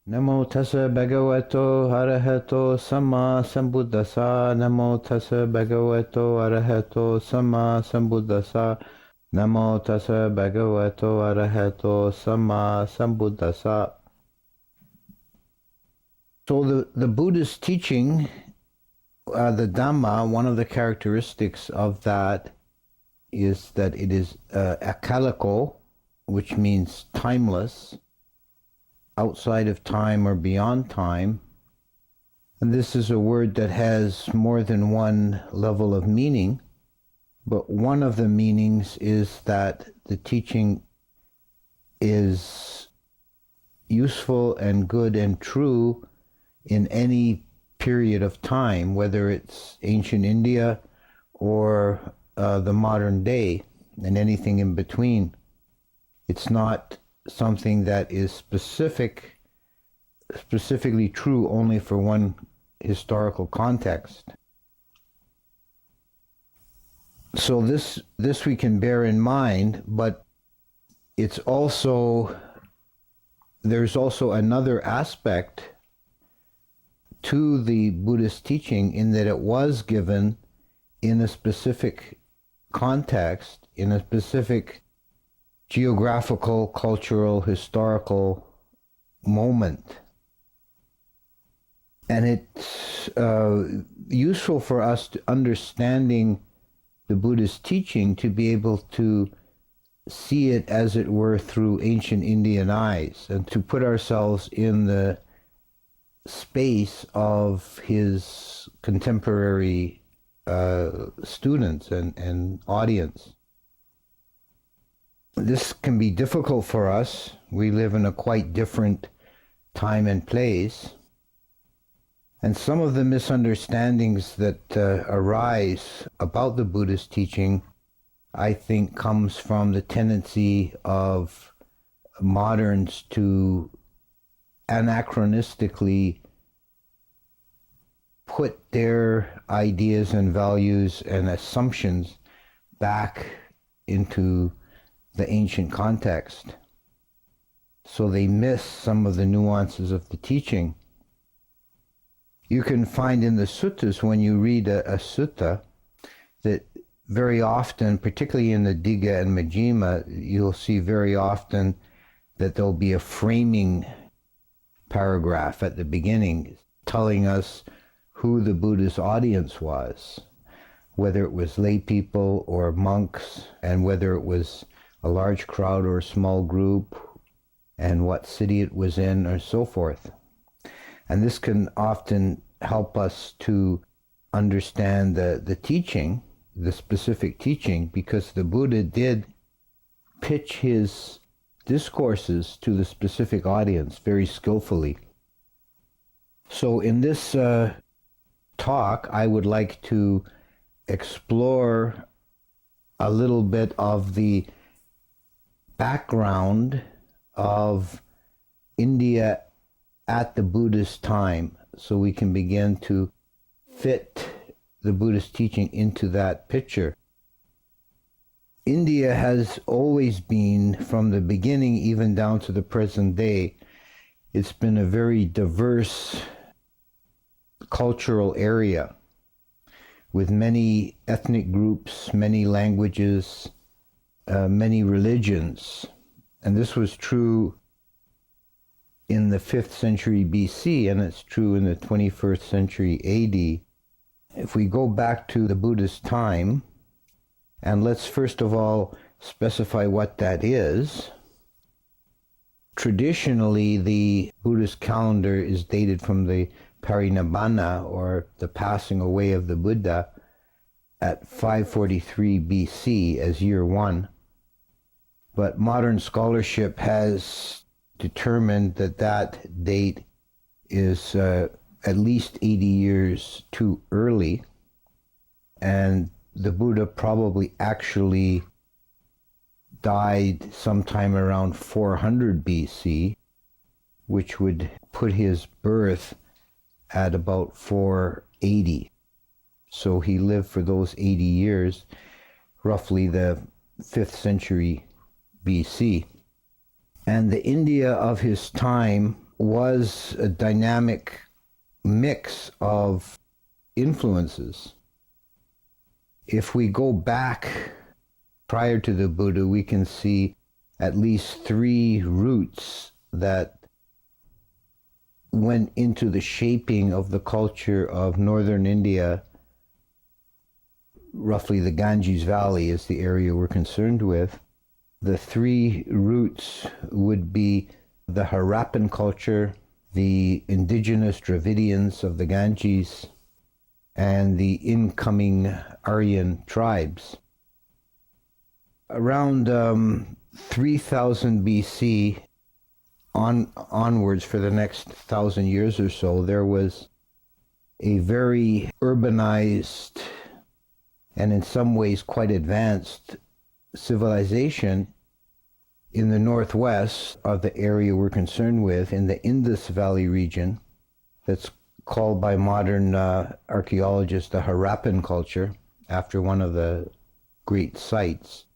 Namo tassa bhagavato arahato samma sambuddhassa. Namo tassa bhagavato arahato samma sambuddhassa. Namo tassa bhagavato arahato samma sambuddhassa. So the Buddhist teaching, the Dhamma, one of the characteristics of that is that it is akaliko, which means timeless, outside of time or beyond time. And this is a word that has more than one level of meaning, but one of the meanings is that the teaching is useful and good and true in any period of time, whether it's ancient India or the modern day and anything in between. It's not something that is specifically true only for one historical context. So this we can bear in mind, but there's also another aspect to the Buddhist teaching in that it was given in a specific context, in a specific geographical, cultural, historical moment. And it's useful for us to understanding the Buddhist teaching to be able to see it, as it were, through ancient Indian eyes, and to put ourselves in the space of his contemporary students and audience. This can be difficult for us. We live in a quite different time and place. And some of the misunderstandings that arise about the Buddhist teaching, I think, comes from the tendency of moderns to anachronistically put their ideas and values and assumptions back into the ancient context. So they miss some of the nuances of the teaching. You can find in the suttas, when you read a sutta, that very often, particularly in the Digha and Majjhima, you'll see very often that there'll be a framing paragraph at the beginning telling us who the Buddha's audience was, whether it was lay people or monks, and whether it was a large crowd or a small group, and what city it was in, or so forth. And this can often help us to understand the teaching, the specific teaching, because the Buddha did pitch his discourses to the specific audience very skillfully. So in this talk, I would like to explore a little bit of the background of India at the Buddhist time, so we can begin to fit the Buddhist teaching into that picture. India has always been, from the beginning even down to the present day, it's been a very diverse cultural area with many ethnic groups, many languages, many religions. And this was true in the 5th century BC, and it's true in the 21st century AD. If we go back to the Buddhist time, and let's first of all specify what that is. Traditionally, the Buddhist calendar is dated from the Parinibbana, or the passing away of the Buddha, at 543 BC as year one. But modern scholarship has determined that that date is at least 80 years too early, and the Buddha probably actually died sometime around 400 BC, which would put his birth at about 480. So he lived for those 80 years, roughly the 5th century BC. And the India of his time was a dynamic mix of influences. If we go back prior to the Buddha, we can see at least three roots that went into the shaping of the culture of northern India. Roughly the Ganges Valley is the area we're concerned with. The three roots would be the Harappan culture, the indigenous Dravidians of the Ganges, and the incoming Aryan tribes. Around 3000 BC onwards, for the next 1,000 years or so, there was a very urbanized and in some ways quite advanced civilization in the northwest of the area we're concerned with, in the Indus Valley region, that's called by modern archaeologists the Harappan culture, after one of the great sites.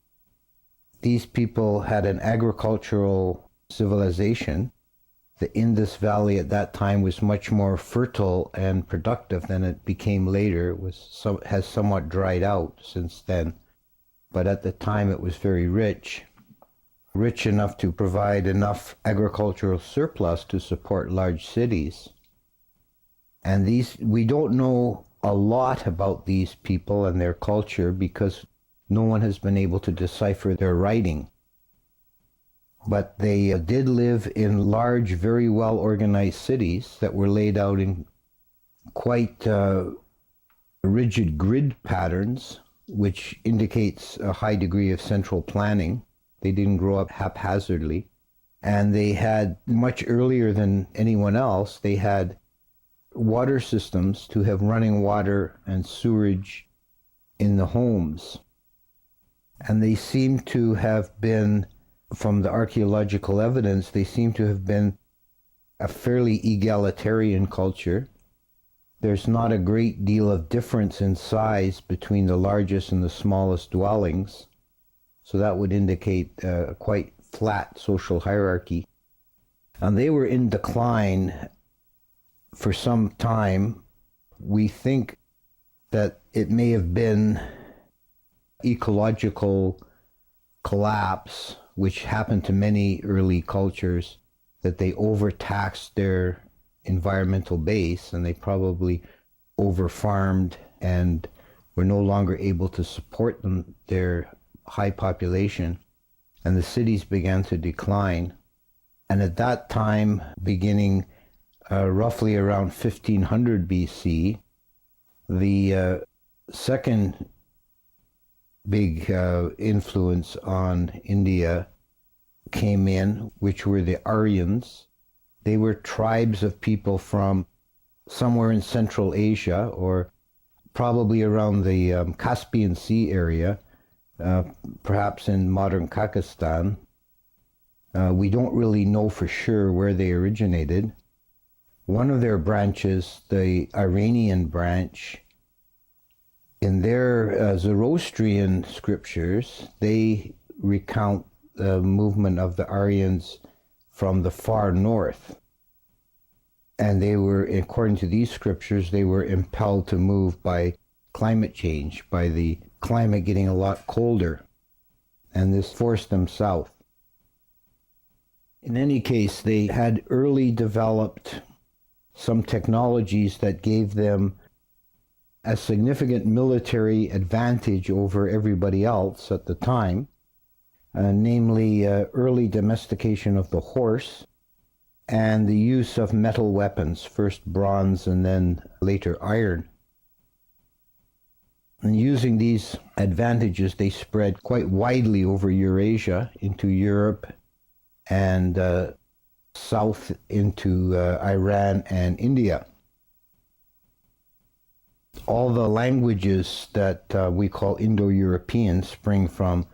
These people had an agricultural civilization. The Indus Valley at that time was much more fertile and productive than it became later. It has somewhat dried out since then, but at the time it was very rich enough to provide enough agricultural surplus to support large cities. And we don't know a lot about these people and their culture because no one has been able to decipher their writing. But they did live in large, very well organized cities that were laid out in quite rigid grid patterns, which indicates a high degree of central planning. They didn't grow up haphazardly. And they had, much earlier than anyone else, they had water systems to have running water and sewerage in the homes. And they seem to have been, from the archaeological evidence, they seem to have been a fairly egalitarian culture. There's not a great deal of difference in size between the largest and the smallest dwellings. So that would indicate a quite flat social hierarchy. And they were in decline for some time. We think that it may have been ecological collapse, which happened to many early cultures, that they overtaxed their environmental base and they probably overfarmed and were no longer able to support their high population, and the cities began to decline. And at that time, beginning roughly around 1500 BC, the second big influence on India came in, which were the Aryans. They were tribes of people from somewhere in Central Asia, or probably around the Caspian Sea area, perhaps in modern Kazakhstan. We don't really know for sure where they originated. One of their branches, the Iranian branch, in their Zoroastrian scriptures, they recount the movement of the Aryans from the far north. And they were, according to these scriptures, they were impelled to move by climate change, by the climate getting a lot colder. And this forced them south. In any case, they had early developed some technologies that gave them a significant military advantage over everybody else at the time, namely early domestication of the horse and the use of metal weapons, first bronze and then later iron. And using these advantages, they spread quite widely over Eurasia, into Europe, and south into Iran and India. All the languages that we call Indo-European spring from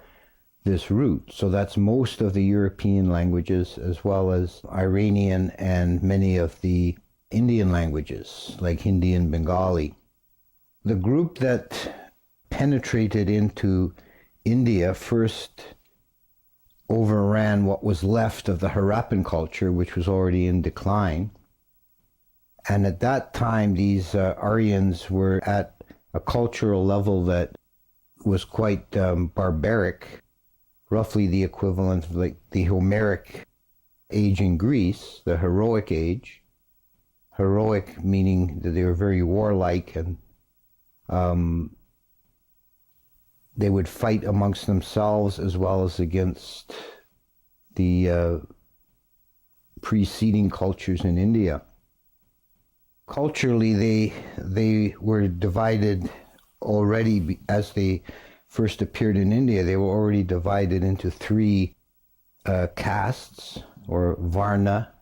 this root. So that's most of the European languages, as well as Iranian and many of the Indian languages, like Hindi and Bengali. The group that penetrated into India first overran what was left of the Harappan culture, which was already in decline. And at that time, these Aryans were at a cultural level that was quite barbaric, roughly the equivalent of like the Homeric age in Greece, the heroic age. Heroic meaning that they were very warlike, and they would fight amongst themselves as well as against the preceding cultures in India. Culturally, they were divided already as they first appeared in India. They were already divided into three castes, or varna: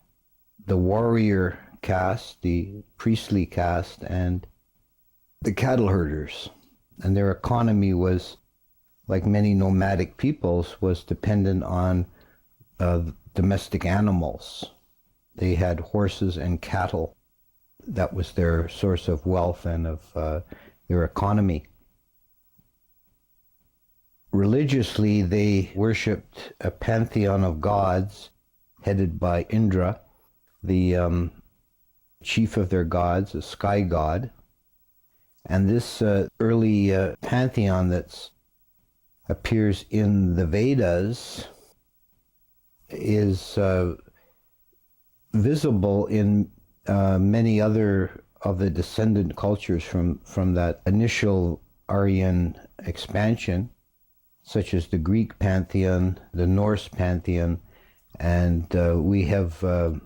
the warrior caste, the priestly caste, and the cattle herders. And their economy was, like many nomadic peoples, was dependent on domestic animals. They had horses and cattle. That was their source of wealth and of their economy. Religiously, they worshipped a pantheon of gods headed by Indra, the chief of their gods, a sky god. And this early pantheon that appears in the Vedas is visible in many other of the descendant cultures from that initial Aryan expansion, such as the Greek pantheon, the Norse pantheon, and we have a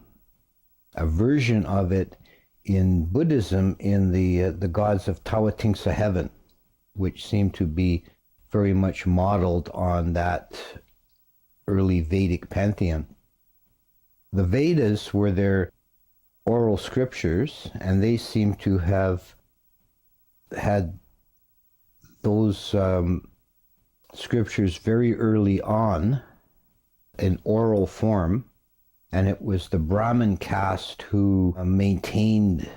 version of it in Buddhism in the gods of Tawatingsa heaven, which seem to be very much modeled on that early Vedic pantheon. The Vedas were their oral scriptures, and they seem to have had those scriptures very early on in oral form, and it was the Brahmin caste who maintained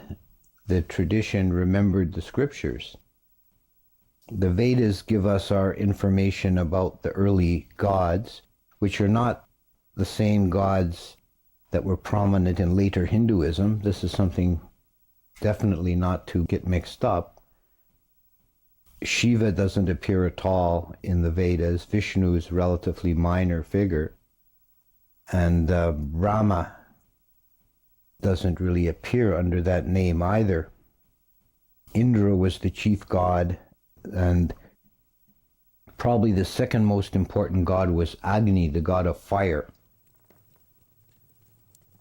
the tradition, remembered the scriptures. The Vedas give us our information about the early gods, which are not the same gods that were prominent in later Hinduism. This is something definitely not to get mixed up. Shiva doesn't appear at all in the Vedas. Vishnu is a relatively minor figure. And Rama doesn't really appear under that name either. Indra was the chief god, and probably the second most important god was Agni, the god of fire.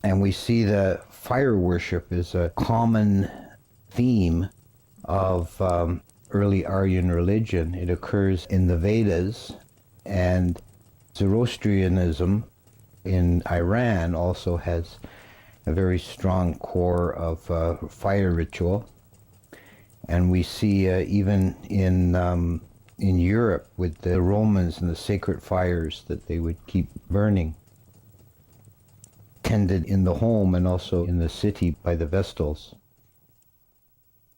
And we see the fire worship is a common theme of early Aryan religion. It occurs in the Vedas, and Zoroastrianism in Iran also has a very strong core of fire ritual. And we see even in Europe with the Romans and the sacred fires that they would keep burning, tended in the home and also in the city by the Vestals.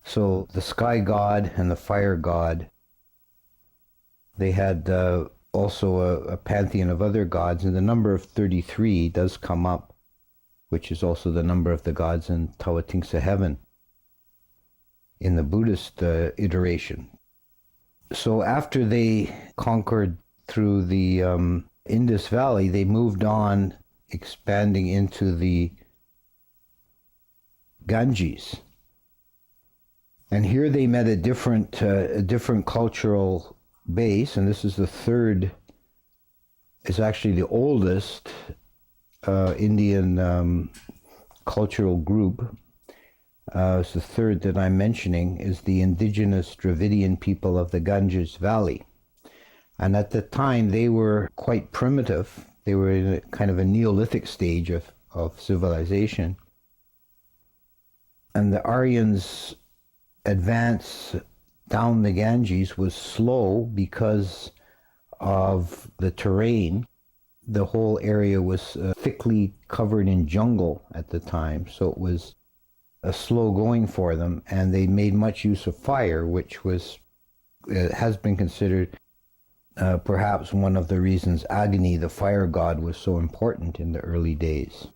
So the sky god and the fire god, they had also a pantheon of other gods, and the number of 33 does come up, which is also the number of the gods in Tawatingsa heaven in the Buddhist iteration. So after they conquered through the Indus Valley, they moved on, expanding into the Ganges. And here they met a different cultural base, and this is the third, it's actually the oldest Indian cultural group. It's the third that I'm mentioning, is the indigenous Dravidian people of the Ganges Valley. And at the time, they were quite primitive. They were in a kind of a Neolithic stage of civilization. And the Aryans' advance down the Ganges was slow because of the terrain. The whole area was thickly covered in jungle at the time, so it was a slow going for them, and they made much use of fire, which was has been considered perhaps one of the reasons Agni, the fire god, was so important in the early days.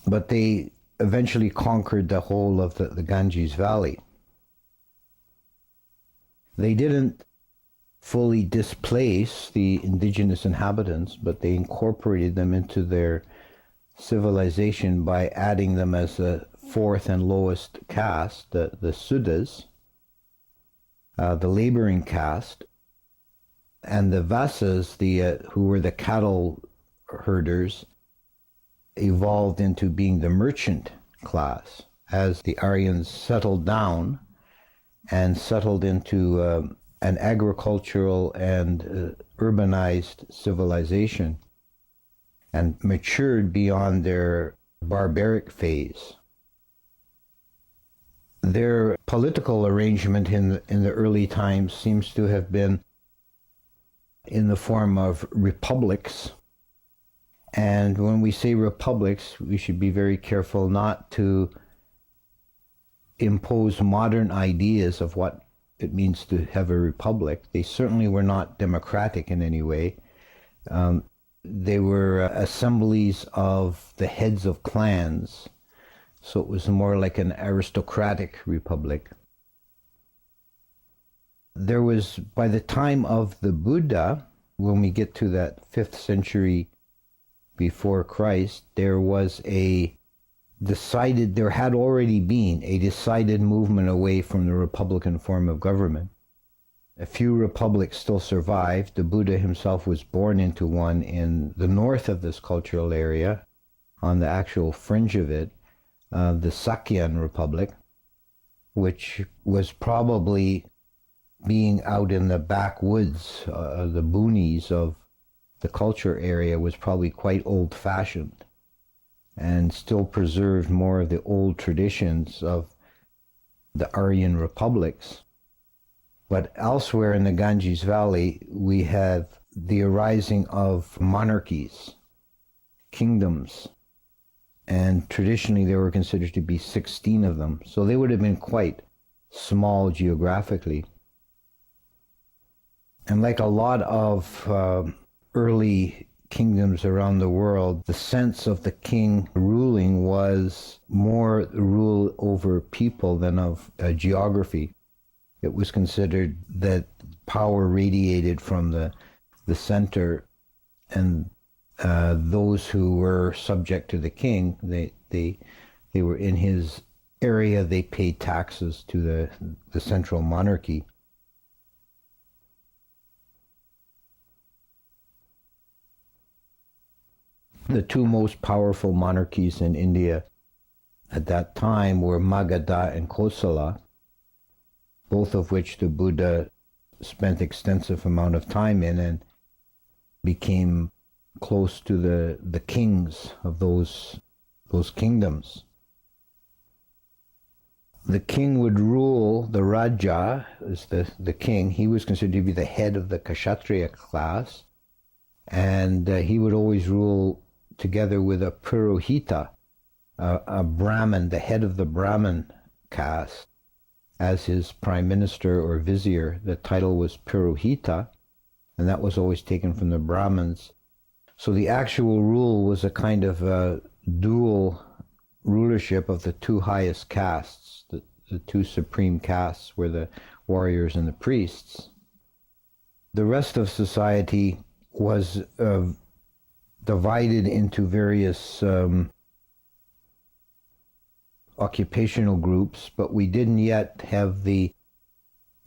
But they eventually conquered the whole of the Ganges Valley. They didn't fully displace the indigenous inhabitants, but they incorporated them into their civilization by adding them as the fourth and lowest caste, the Sudras, the laboring caste, and the Vasas, who were the cattle herders, evolved into being the merchant class as the Aryans settled down and settled into an agricultural and urbanized civilization and matured beyond their barbaric phase. Their political arrangement in the early times seems to have been in the form of republics. And when we say republics, we should be very careful not to impose modern ideas of what it means to have a republic. They certainly were not democratic in any way. They were assemblies of the heads of clans, so it was more like an aristocratic republic. There was, by the time of the Buddha, when we get to that 5th century before Christ, there had already been a decided movement away from the republican form of government. A few republics still survived. The Buddha himself was born into one in the north of this cultural area, on the actual fringe of it, the Sakyan Republic, which was probably being out in the backwoods, the boonies of the culture area, was probably quite old-fashioned and still preserved more of the old traditions of the Aryan republics. But elsewhere in the Ganges Valley, we have the arising of monarchies, kingdoms, and traditionally there were considered to be 16 of them. So they would have been quite small geographically. And like a lot of early kingdoms around the world, the sense of the king ruling was more rule over people than of geography. It was considered that power radiated from the center, and those who were subject to the king, they were in his area, they paid taxes to the central monarchy. The two most powerful monarchies in India at that time were Magadha and Kosala, both of which the Buddha spent extensive amount of time in and became close to the kings of those kingdoms. The king would rule, the Raja is the king. He was considered to be the head of the Kshatriya class, and he would always rule together with a Purohita, a Brahmin, the head of the Brahmin caste, as his prime minister or vizier. The title was Purohita, and that was always taken from the Brahmins. So the actual rule was a kind of a dual rulership of the two highest castes. The two supreme castes were the warriors and the priests. The rest of society was divided into various occupational groups, but we didn't yet have the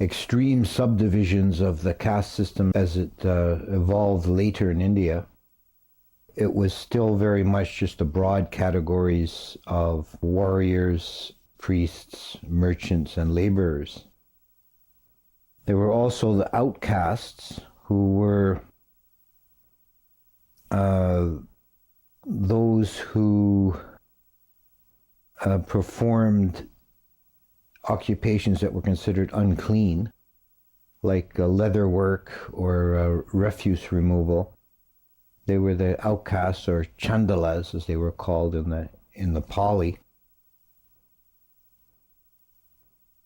extreme subdivisions of the caste system as it evolved later in India. It was still very much just the broad categories of warriors, priests, merchants, and laborers. There were also the outcasts, who were those who performed occupations that were considered unclean, like leather work or refuse removal. They were the outcasts, or chandalas as they were called in the Pali.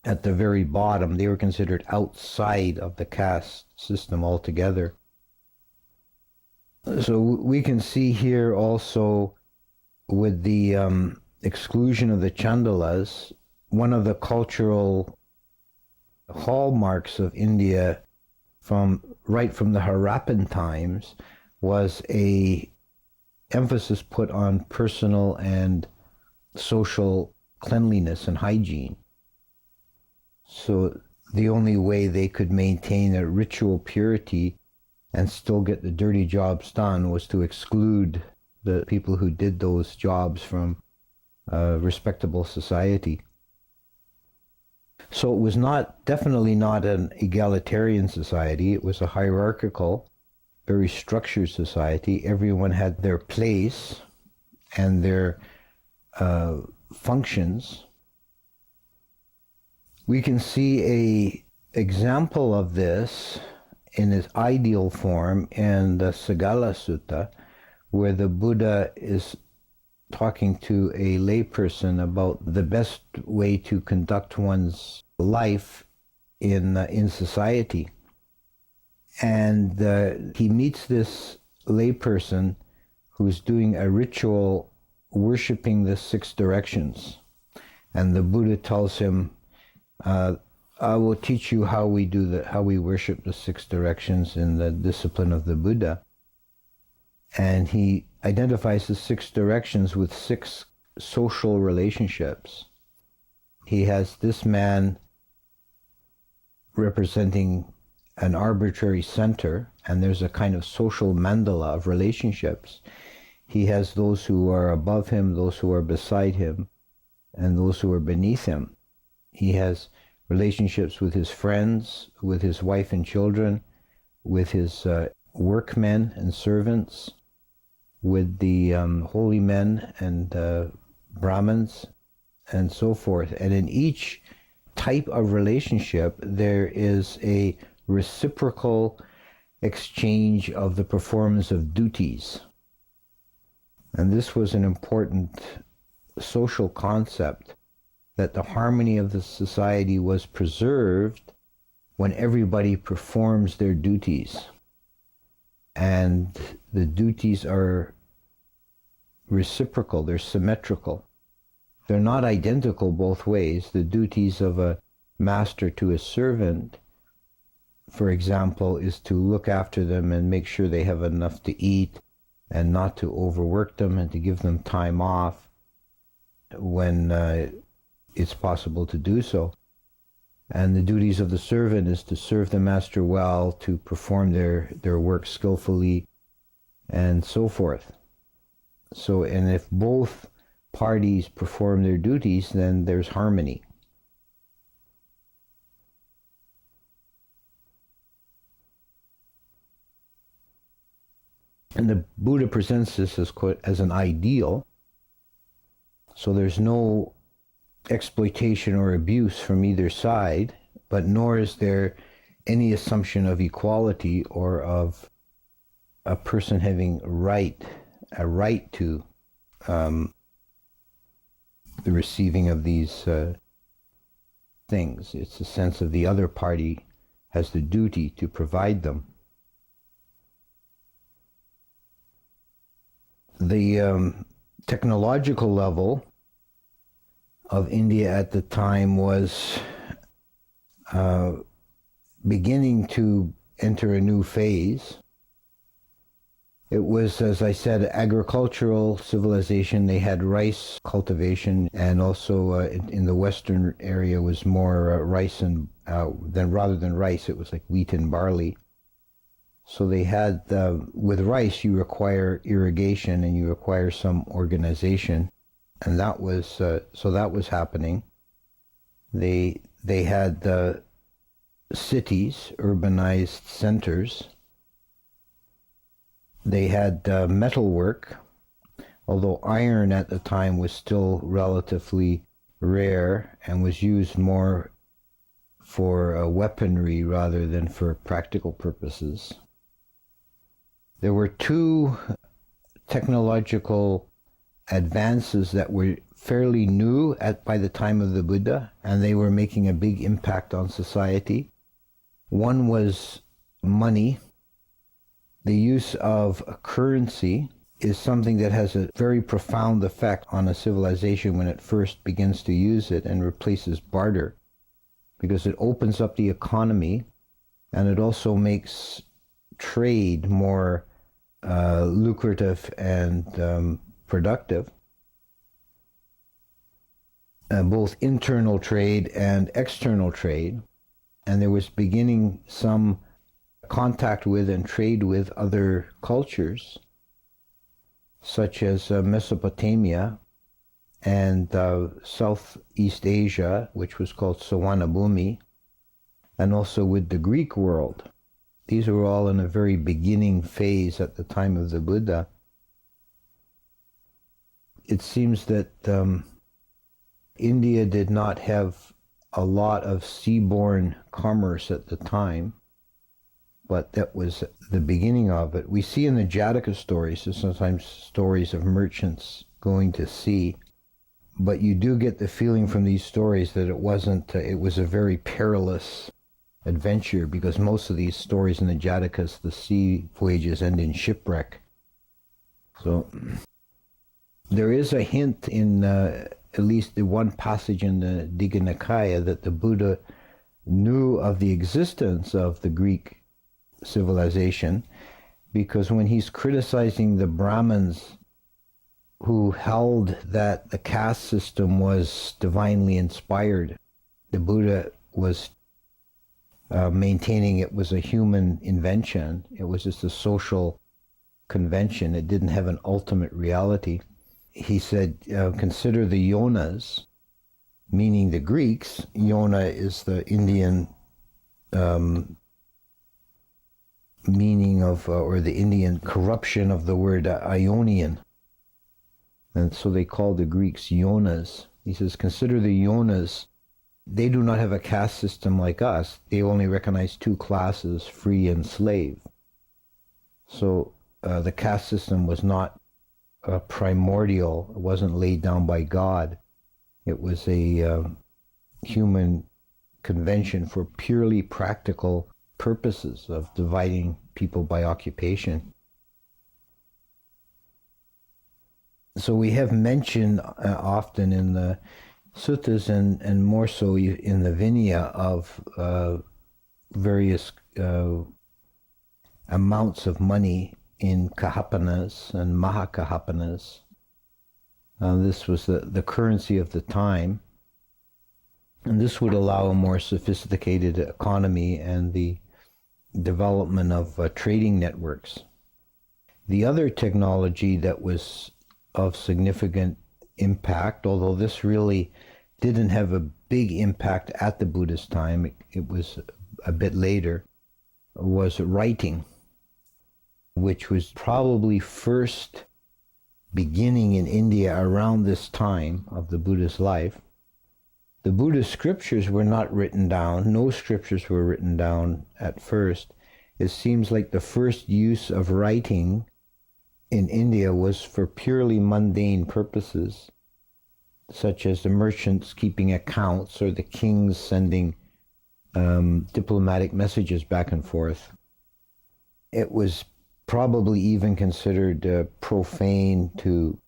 at the very bottom. They were considered outside of the caste system altogether. So we can see here also with the exclusion of the Chandalas, one of the cultural hallmarks of India right from the Harappan times was a emphasis put on personal and social cleanliness and hygiene. So the only way they could maintain a ritual purity and still get the dirty jobs done was to exclude the people who did those jobs from respectable society. So it was definitely not an egalitarian society. It was a hierarchical, very structured society. Everyone had their place and their functions. We can see a example of this in its ideal form in the Sagala Sutta, where the Buddha is talking to a layperson about the best way to conduct one's life in society. And he meets this layperson who's doing a ritual worshiping the 6 directions. And the Buddha tells him, I will teach you how we worship the 6 directions in the discipline of the Buddha. And he identifies the 6 directions with 6 social relationships. He has this man representing an arbitrary center, and there's a kind of social mandala of relationships. He has those who are above him, those who are beside him, and those who are beneath him. He has relationships with his friends, with his wife and children, with his workmen and servants, with the holy men and Brahmins, and so forth. And in each type of relationship, there is a reciprocal exchange of the performance of duties. And this was an important social concept, that the harmony of the society was preserved when everybody performs their duties. And the duties are reciprocal, they're symmetrical. They're not identical both ways. The duties of a master to a servant, for example, is to look after them and make sure they have enough to eat and not to overwork them and to give them time off when it's possible to do so. And the duties of the servant is to serve the master well, to perform their work skillfully, and so forth. So, and if both parties perform their duties, then there's harmony. And the Buddha presents this as an ideal. So there's no exploitation or abuse from either side, but nor is there any assumption of equality or of a person having a right to the receiving of these things. It's a sense of the other party has the duty to provide them. The technological level of India at the time was beginning to enter a new phase. It was, as I said, agricultural civilization. They had rice cultivation, and also in the western area was more rice and rather than rice, it was like wheat and barley. So they had, with rice, you require irrigation and you require some organization, and that was so that was happening. They had cities, urbanized centers. They had metalwork, although iron at the time was still relatively rare and was used more for weaponry rather than for practical purposes. There were 2 technological advances that were fairly new by the time of the Buddha, and they were making a big impact on society. One was money. The use of a currency is something that has a very profound effect on a civilization when it first begins to use it and replaces barter, because it opens up the economy and it also makes trade more lucrative and productive. Both internal trade and external trade, and there was beginning some contact with and trade with other cultures, such as Mesopotamia and Southeast Asia, which was called Sawanabhumi, and also with the Greek world. These were all in a very beginning phase at the time of the Buddha. It seems that India did not have a lot of seaborne commerce at the time, but that was the beginning of it. We see in the Jataka stories, there's sometimes stories of merchants going to sea, but you do get the feeling from these stories that it wasn't, it was a very perilous adventure, because most of these stories in the Jatakas, the sea voyages end in shipwreck. So there is a hint in at least the one passage in the Digha Nikaya that the Buddha knew of the existence of the Greek civilization, because when he's criticizing the Brahmins who held that the caste system was divinely inspired, the Buddha was maintaining it was a human invention. It was just a social convention. It didn't have an ultimate reality. He said, consider the Yonas, meaning the Greeks. Yona is the Indian meaning of, or the Indian corruption of the word Ionian. And so they call the Greeks Yonas. He says, consider the Yonas. They do not have a caste system like us. They only recognize two classes, free and slave. So the caste system was not primordial. It wasn't laid down by God. It was a human convention for purely practical purposes of dividing people by occupation. So we have mentioned often in the suttas and more so in the Vinaya of various amounts of money in kahapanas and mahakahapanas. This was the currency of the time, and this would allow a more sophisticated economy and the development of trading networks. The other technology that was of significant impact, although this really didn't have a big impact at the Buddhist time, it was a bit later, was writing, which was probably first beginning in India around this time of the Buddha's life. The Buddhist scriptures were not written down. No scriptures were written down at first. It seems like the first use of writing in India was for purely mundane purposes, such as the merchants keeping accounts or the kings sending diplomatic messages back and forth. It was probably even considered profane to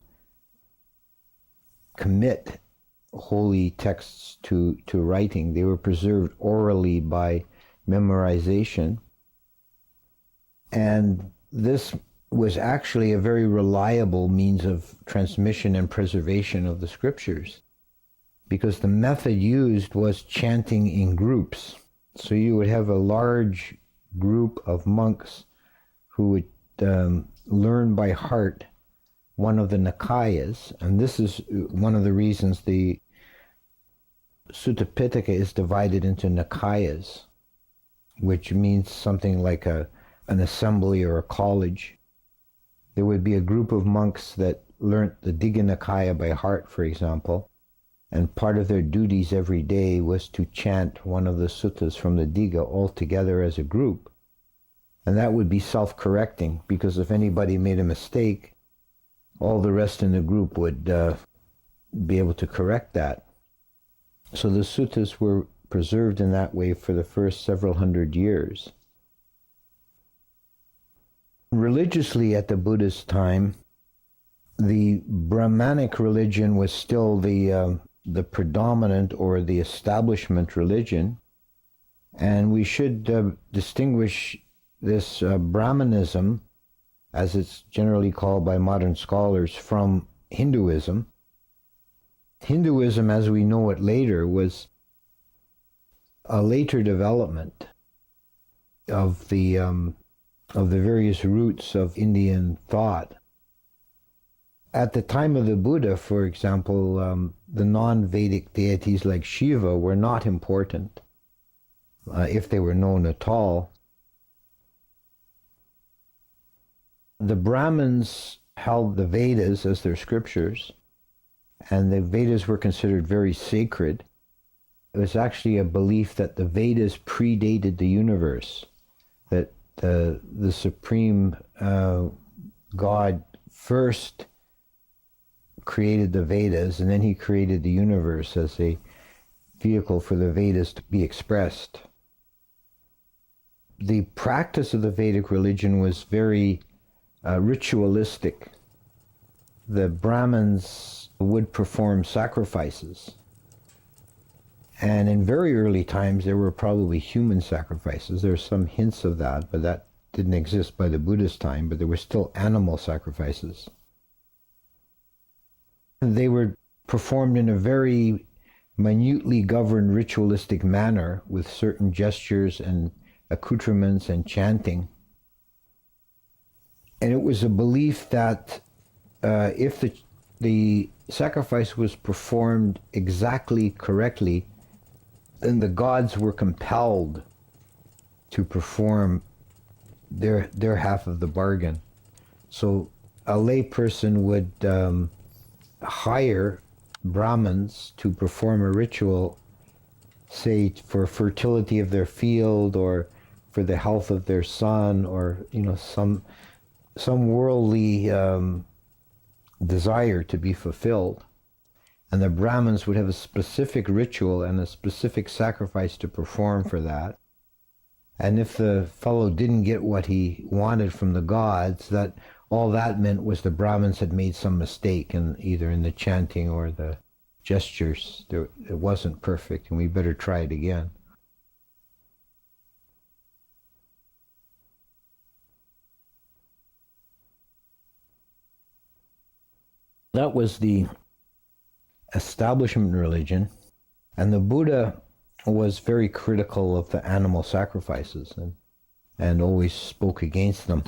commit holy texts to writing. They were preserved orally by memorization. And this was actually a very reliable means of transmission and preservation of the scriptures, because the method used was chanting in groups. So you would have a large group of monks who would learn by heart one of the Nikayas, and this is one of the reasons the Sutta Pitaka is divided into Nikayas, which means something like an assembly or a college. There would be a group of monks that learnt the Digha Nikaya by heart, for example, and part of their duties every day was to chant one of the suttas from the Digha all together as a group. And that would be self-correcting, because if anybody made a mistake, all the rest in the group would be able to correct that. So the suttas were preserved in that way for the first several hundred years. Religiously, at the Buddhist time, the Brahmanic religion was still the predominant or the establishment religion, and we should distinguish this Brahmanism, as it's generally called by modern scholars, from Hinduism. Hinduism, as we know it later, was a later development of the various roots of Indian thought. At the time of the Buddha, for example, the non-Vedic deities like Shiva were not important, if they were known at all. The Brahmins held the Vedas as their scriptures, and the Vedas were considered very sacred. It was actually a belief that the Vedas predated the universe, that the supreme God first created the Vedas, and then he created the universe as a vehicle for the Vedas to be expressed. The practice of the Vedic religion was very ritualistic. The Brahmins would perform sacrifices. And in very early times, there were probably human sacrifices. There are some hints of that, but that didn't exist by the Buddhist time, but there were still animal sacrifices. They were performed in a very minutely governed ritualistic manner with certain gestures and accoutrements and chanting. And it was a belief that if the sacrifice was performed exactly correctly, then the gods were compelled to perform their half of the bargain. So a lay person would hire Brahmins to perform a ritual, say for fertility of their field or for the health of their son, or some worldly desire to be fulfilled. And the Brahmins would have a specific ritual and a specific sacrifice to perform for that. And if the fellow didn't get what he wanted from the gods, that all that meant was the Brahmins had made some mistake either in the chanting or the gestures. It wasn't perfect, and we better try it again. That was the establishment religion, and the Buddha was very critical of the animal sacrifices and always spoke against them,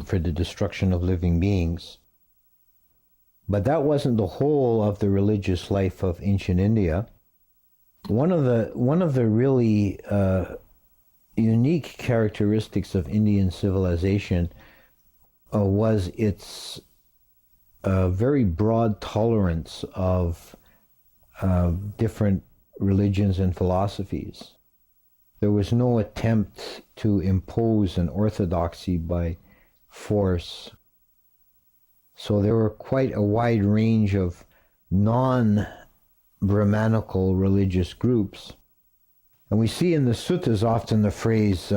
for the destruction of living beings. But that wasn't the whole of the religious life of ancient India. One of the really unique characteristics of Indian civilization was its very broad tolerance of different religions and philosophies. There was no attempt to impose an orthodoxy by force. So there were quite a wide range of non-Brahmanical religious groups. And we see in the suttas often the phrase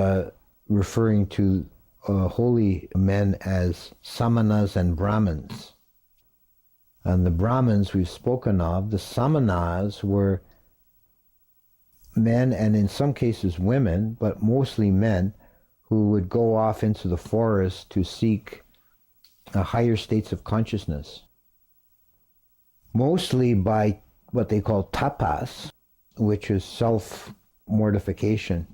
referring to holy men as samanas and Brahmins. And the Brahmins we've spoken of, the samanas were men, and in some cases women, but mostly men, who would go off into the forest to seek higher states of consciousness, mostly by what they call tapas, which is self-mortification,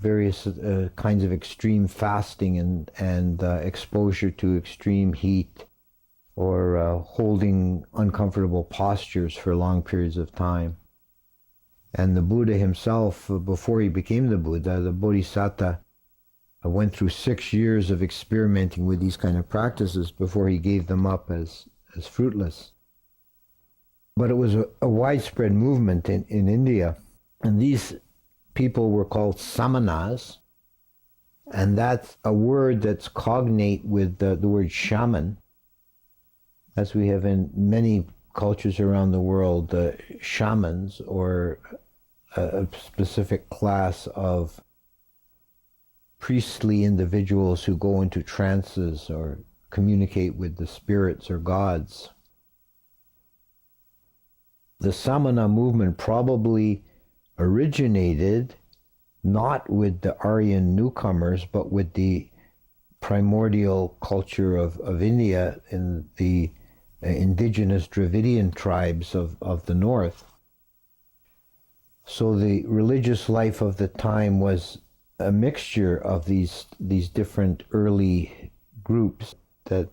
various kinds of extreme fasting and exposure to extreme heat, or holding uncomfortable postures for long periods of time. And the Buddha himself, before he became the Buddha, the Bodhisattva, went through 6 years of experimenting with these kind of practices before he gave them up as fruitless. But it was a widespread movement in India, and these people were called samanas, and that's a word that's cognate with the word shaman. as we have in many cultures around the world, shamans, or a specific class of priestly individuals who go into trances or communicate with the spirits or gods. The Samana movement probably originated not with the Aryan newcomers, but with the primordial culture of India in the indigenous Dravidian tribes of the north. So the religious life of the time was a mixture of these different early groups that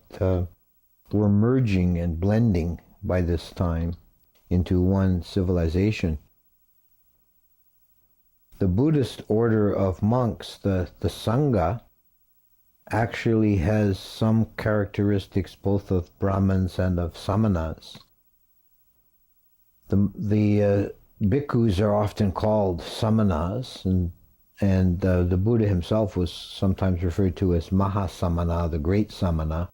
were merging and blending by this time into one civilization. The Buddhist order of monks, the Sangha, actually has some characteristics both of Brahmins and of Samanas. The bhikkhus are often called Samanas, and the Buddha himself was sometimes referred to as Mahasamana, the great Samana.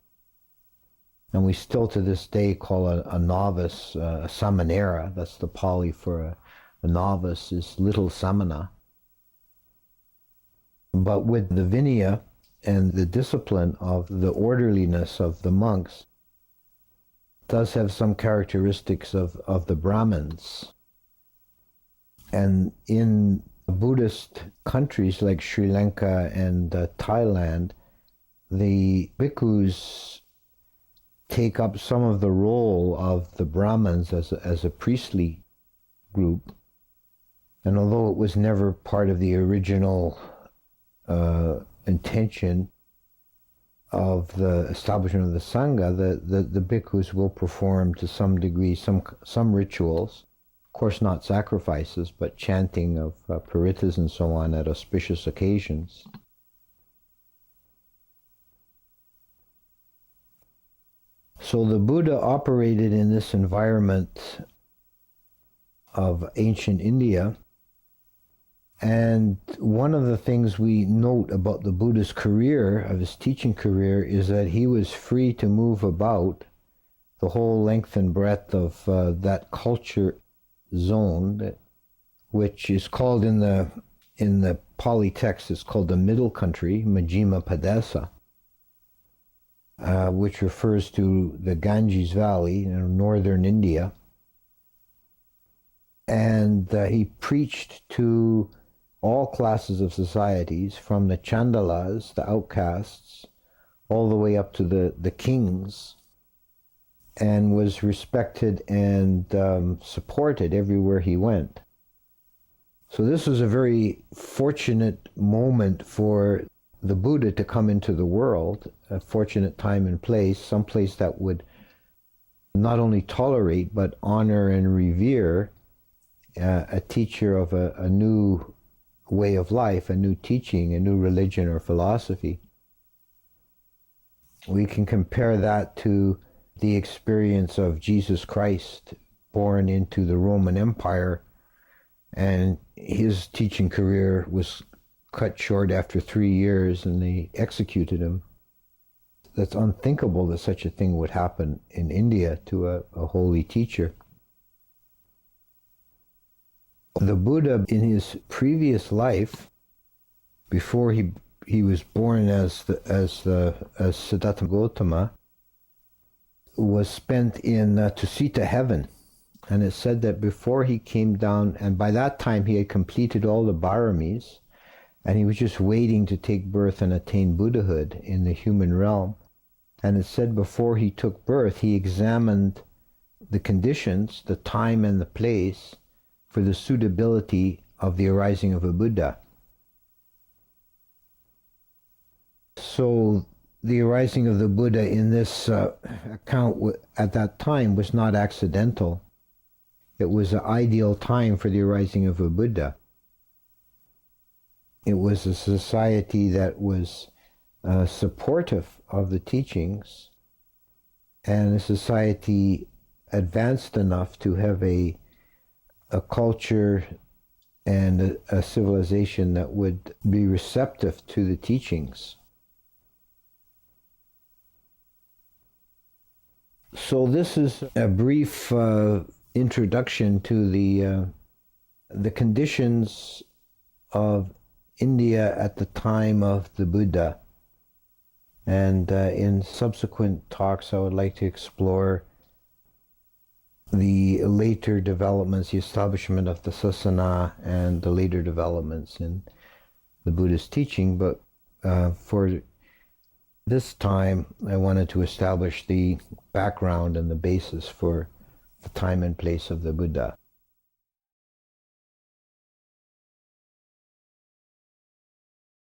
And we still to this day call a novice a Samanera. That's the Pali for a novice, is little Samana. But with the Vinaya and the discipline of the orderliness of the monks, does have some characteristics of the Brahmins. And in Buddhist countries like Sri Lanka and Thailand, the bhikkhus take up some of the role of the Brahmins as a priestly group. And although it was never part of the original intention of the establishment of the Sangha, the bhikkhus will perform to some degree some rituals. Of course, not sacrifices, but chanting of paritas and so on at auspicious occasions. So the Buddha operated in this environment of ancient India. And one of the things we note about the Buddha's career, of his teaching career, is that he was free to move about the whole length and breadth of that culture zone, which is called in the Pali text, it's called the Middle Country, Majjhima Padesa, which refers to the Ganges Valley in northern India. And he preached to all classes of societies, from the chandalas, the outcasts, all the way up to the kings, and was respected and supported everywhere he went. So this was a very fortunate moment for the Buddha to come into the world, a fortunate time and place, some place that would not only tolerate but honor and revere a teacher of a new way of life, a new teaching, a new religion or philosophy. We can compare that to the experience of Jesus Christ, born into the Roman Empire, and his teaching career was cut short after 3 years and they executed him. That's unthinkable that such a thing would happen in India to a holy teacher. The Buddha, in his previous life, before he was born as Siddhartha Gautama, was spent in Tusita heaven. And it said that before he came down, and by that time he had completed all the bharamis, and he was just waiting to take birth and attain Buddhahood in the human realm. And it said before he took birth, he examined the conditions, the time and the place, for the suitability of the arising of a Buddha. So the arising of the Buddha in this account at that time was not accidental. It was an ideal time for the arising of a Buddha. It was a society that was supportive of the teachings, and a society advanced enough to have a culture and a civilization that would be receptive to the teachings. So this is a brief introduction to the conditions of India at the time of the Buddha. And in subsequent talks, I would like to explore the later developments, the establishment of the sasana, and the later developments in the Buddhist teaching. But for this time, I wanted to establish the background and the basis for the time and place of the Buddha.